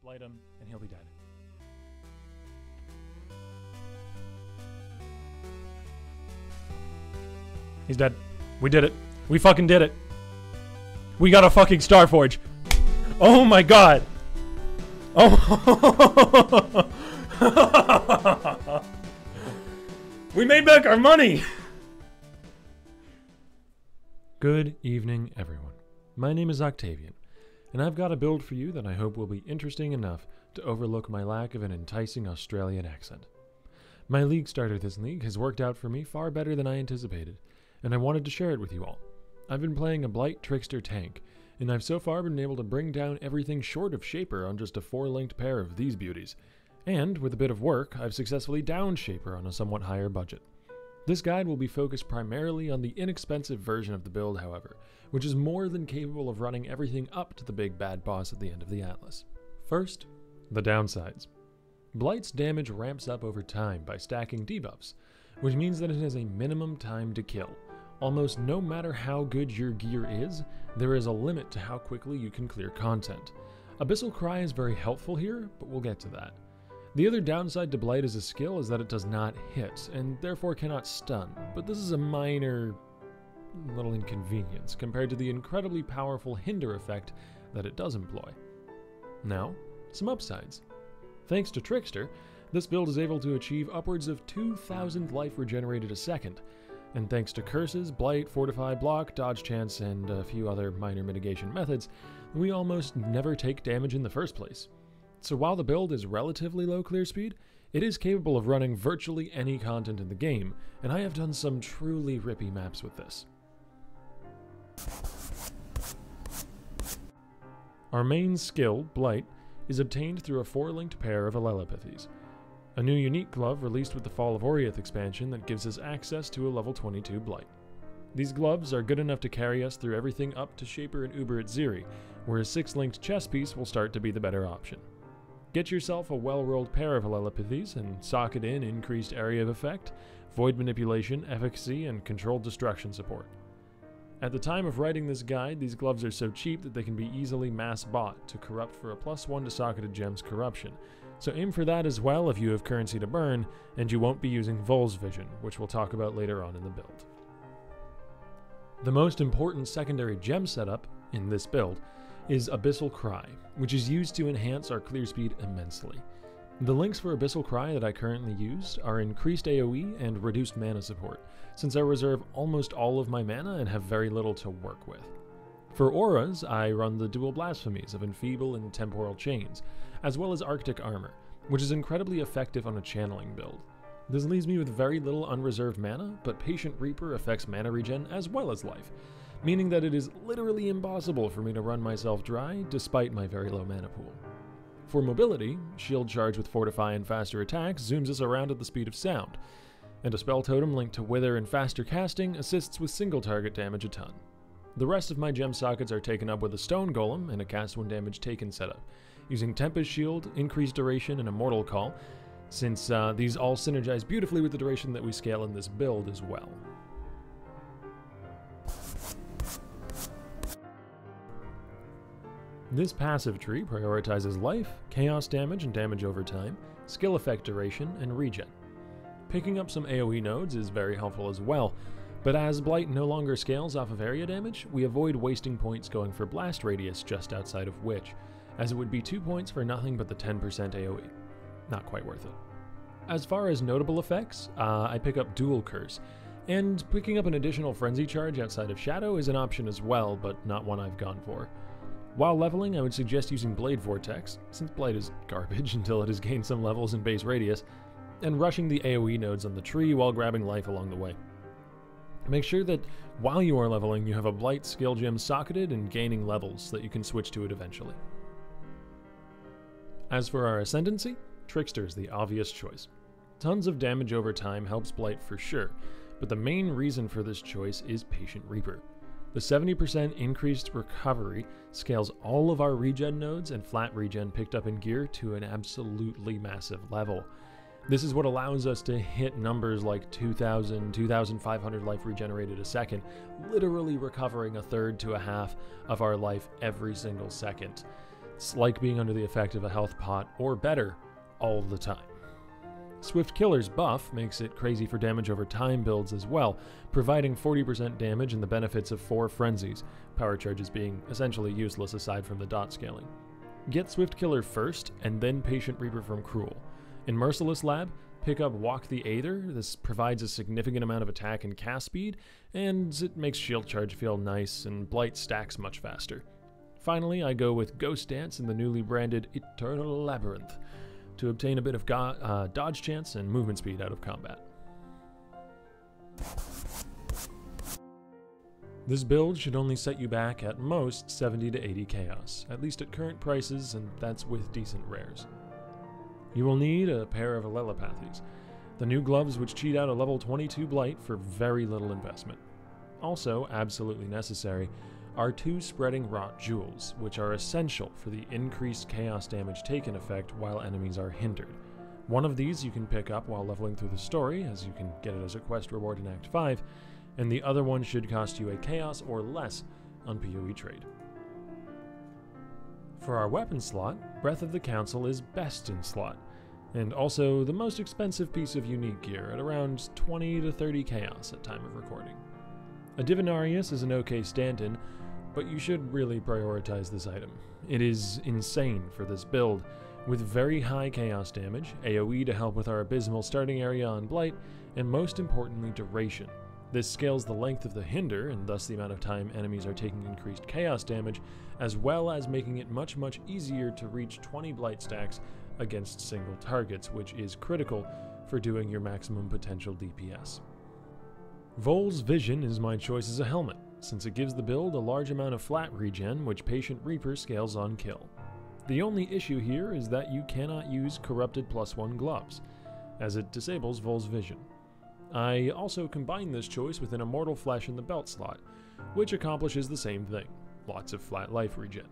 Blight him, and he'll be dead. He's dead. We did it. We fucking did it. We got a fucking Starforge. Oh my god. Oh. We made back our money. Good evening, everyone. My name is Octavian, and I've got a build for you that I hope will be interesting enough to overlook my lack of an enticing Australian accent. My league starter this league has worked out for me far better than I anticipated, and I wanted to share it with you all. I've been playing a Blight Trickster tank, and I've so far been able to bring down everything short of Shaper on just a 4-linked pair of these beauties. And, with a bit of work, I've successfully downed Shaper on a somewhat higher budget. This guide will be focused primarily on the inexpensive version of the build, however, which is more than capable of running everything up to the big bad boss at the end of the Atlas. First, the downsides. Blight's damage ramps up over time by stacking debuffs, which means that it has a minimum time to kill. Almost no matter how good your gear is, there is a limit to how quickly you can clear content. Abyssal Cry is very helpful here, but we'll get to that. The other downside to Blight as a skill is that it does not hit, and therefore cannot stun, but this is a minor little inconvenience compared to the incredibly powerful hinder effect that it does employ. Now, some upsides. Thanks to Trickster, this build is able to achieve upwards of 2,000 life regenerated a second, and thanks to curses, blight, fortify, block, dodge chance, and a few other minor mitigation methods, we almost never take damage in the first place. So while the build is relatively low clear speed, it is capable of running virtually any content in the game, and I have done some truly rippy maps with this. Our main skill, Blight, is obtained through a 4-linked pair of Allelopathies, a new unique glove released with the Fall of Oriath expansion that gives us access to a level 22 Blight. These gloves are good enough to carry us through everything up to Shaper and Uber at Ziri, where a 6-linked chest piece will start to be the better option. Get yourself a well-rolled pair of Allelopathies and socket in increased area of effect, void manipulation, efficacy, and controlled destruction support. At the time of writing this guide, these gloves are so cheap that they can be easily mass bought to corrupt for a +1 to socketed gems corruption, so aim for that as well if you have currency to burn, and you won't be using Vol's Vision, which we'll talk about later on in the build. The most important secondary gem setup in this build is Abyssal Cry, which is used to enhance our clear speed immensely. The links for Abyssal Cry that I currently use are increased AoE and reduced mana support, since I reserve almost all of my mana and have very little to work with. For auras, I run the dual blasphemies of Enfeeble and Temporal Chains, as well as Arctic Armor, which is incredibly effective on a channeling build. This leaves me with very little unreserved mana, but Patient Reaper affects mana regen as well as life, meaning that it is literally impossible for me to run myself dry despite my very low mana pool. For mobility, Shield Charge with Fortify and faster attacks zooms us around at the speed of sound, and a spell totem linked to Wither and faster casting assists with single target damage a ton. The rest of my gem sockets are taken up with a Stone Golem and a cast when damage taken setup, using Tempest Shield, increased duration, and Immortal Call, since these all synergize beautifully with the duration that we scale in this build as well. This passive tree prioritizes life, chaos damage and damage over time, skill effect duration, and regen. Picking up some AoE nodes is very helpful as well, but as Blight no longer scales off of area damage, we avoid wasting points going for Blast Radius just outside of Witch, as it would be 2 points for nothing but the 10% AoE. Not quite worth it. As far as notable effects, I pick up Dual Curse, and picking up an additional Frenzy Charge outside of Shadow is an option as well, but not one I've gone for. While leveling, I would suggest using Blade Vortex, since Blight is garbage until it has gained some levels in base radius, and rushing the AoE nodes on the tree while grabbing life along the way. Make sure that while you are leveling, you have a Blight skill gem socketed and gaining levels so that you can switch to it eventually. As for our Ascendancy, Trickster is the obvious choice. Tons of damage over time helps Blight for sure, but the main reason for this choice is Patient Reaper. The 70% increased recovery scales all of our regen nodes and flat regen picked up in gear to an absolutely massive level. This is what allows us to hit numbers like 2,000, 2,500 life regenerated a second, literally recovering a third to a half of our life every single second. It's like being under the effect of a health pot, or better, all the time. Swift Killer's buff makes it crazy for damage over time builds as well, providing 40% damage and the benefits of 4 frenzies, power charges being essentially useless aside from the dot scaling. Get Swift Killer first, and then Patient Reaper from Cruel. In Merciless Lab, pick up Walk the Aether. This provides a significant amount of attack and cast speed, and it makes Shield Charge feel nice, and Blight stacks much faster. Finally, I go with Ghost Dance in the newly branded Eternal Labyrinth, to obtain a bit of dodge chance and movement speed out of combat. This build should only set you back at most 70 to 80 chaos, at least at current prices, and that's with decent rares. You will need a pair of Allelopathies, the new gloves which cheat out a level 22 Blight for very little investment. Also, absolutely necessary, are 2 Spreading Rot Jewels, which are essential for the increased chaos damage taken effect while enemies are hindered. One of these you can pick up while leveling through the story, as you can get it as a quest reward in Act 5, and the other one should cost you a chaos or less on PoE trade. For our weapon slot, Breath of the Council is best in slot, and also the most expensive piece of unique gear at around 20 to 30 chaos at time of recording. A Divinarius is an okay stand-in, but you should really prioritize this item. It is insane for this build, with very high chaos damage, AoE to help with our abysmal starting area on Blight, and most importantly duration. This scales the length of the hinder, and thus the amount of time enemies are taking increased chaos damage, as well as making it much easier to reach 20 Blight stacks against single targets, which is critical for doing your maximum potential DPS. Vol's Vision is my choice as a helmet, since it gives the build a large amount of flat regen, which Patient Reaper scales on kill. The only issue here is that you cannot use Corrupted +1 gloves, as it disables Vol's Vision. I also combine this choice with an Immortal Flesh in the belt slot, which accomplishes the same thing, lots of flat life regen.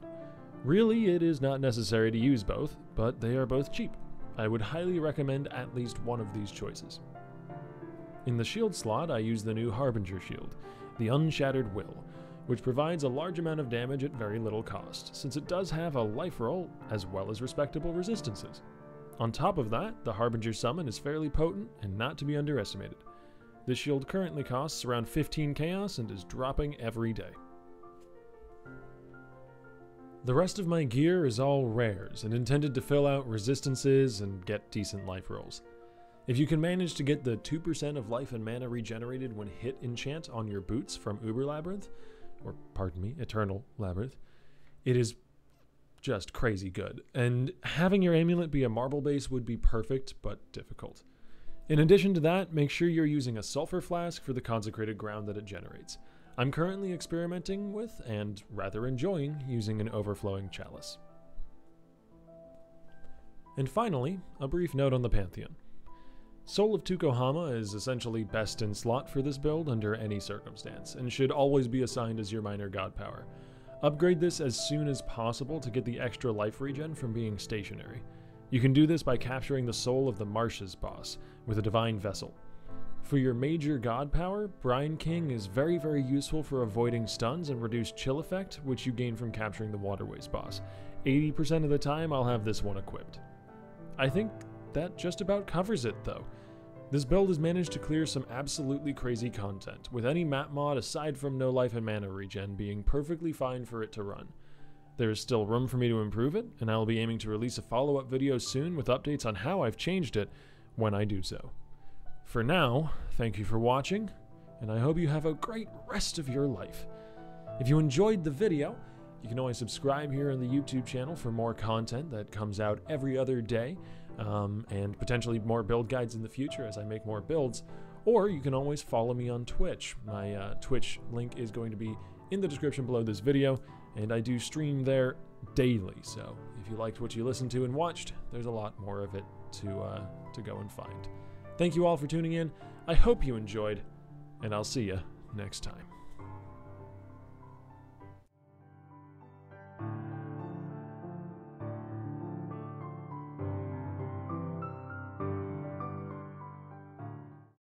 Really, it is not necessary to use both, but they are both cheap. I would highly recommend at least one of these choices. In the shield slot, I use the new Harbinger shield, the Unshattered Will, which provides a large amount of damage at very little cost, since it does have a life roll as well as respectable resistances. On top of that, the Harbinger summon is fairly potent and not to be underestimated. This shield currently costs around 15 chaos and is dropping every day. The rest of my gear is all rares and intended to fill out resistances and get decent life rolls. If you can manage to get the 2% of life and mana regenerated when hit enchant on your boots from Uber Labyrinth, or pardon me, Eternal Labyrinth, it is just crazy good, and having your amulet be a marble base would be perfect, but difficult. In addition to that, make sure you're using a sulfur flask for the consecrated ground that it generates. I'm currently experimenting with, and rather enjoying, using an overflowing chalice. And finally, a brief note on the Pantheon. Soul of Tukohama is essentially best in slot for this build under any circumstance, and should always be assigned as your minor god power. Upgrade this as soon as possible to get the extra life regen from being stationary. You can do this by capturing the soul of the Marshes boss with a divine vessel. For your major god power, Brine King is very useful for avoiding stuns and reduced chill effect, which you gain from capturing the Waterways boss. 80% of the time I'll have this one equipped. I think that just about covers it though. This build has managed to clear some absolutely crazy content, with any map mod aside from no life and mana regen being perfectly fine for it to run. There is still room for me to improve it, and I will be aiming to release a follow-up video soon with updates on how I've changed it when I do so. For now, thank you for watching, and I hope you have a great rest of your life. If you enjoyed the video, you can always subscribe here on the YouTube channel for more content that comes out every other day, and potentially more build guides in the future as I make more builds, or you can always follow me on Twitch. My Twitch link is going to be in the description below this video, and I do stream there daily, so if you liked what you listened to and watched, there's a lot more of it to go and find. Thank you all for tuning in, I hope you enjoyed, and I'll see you next time.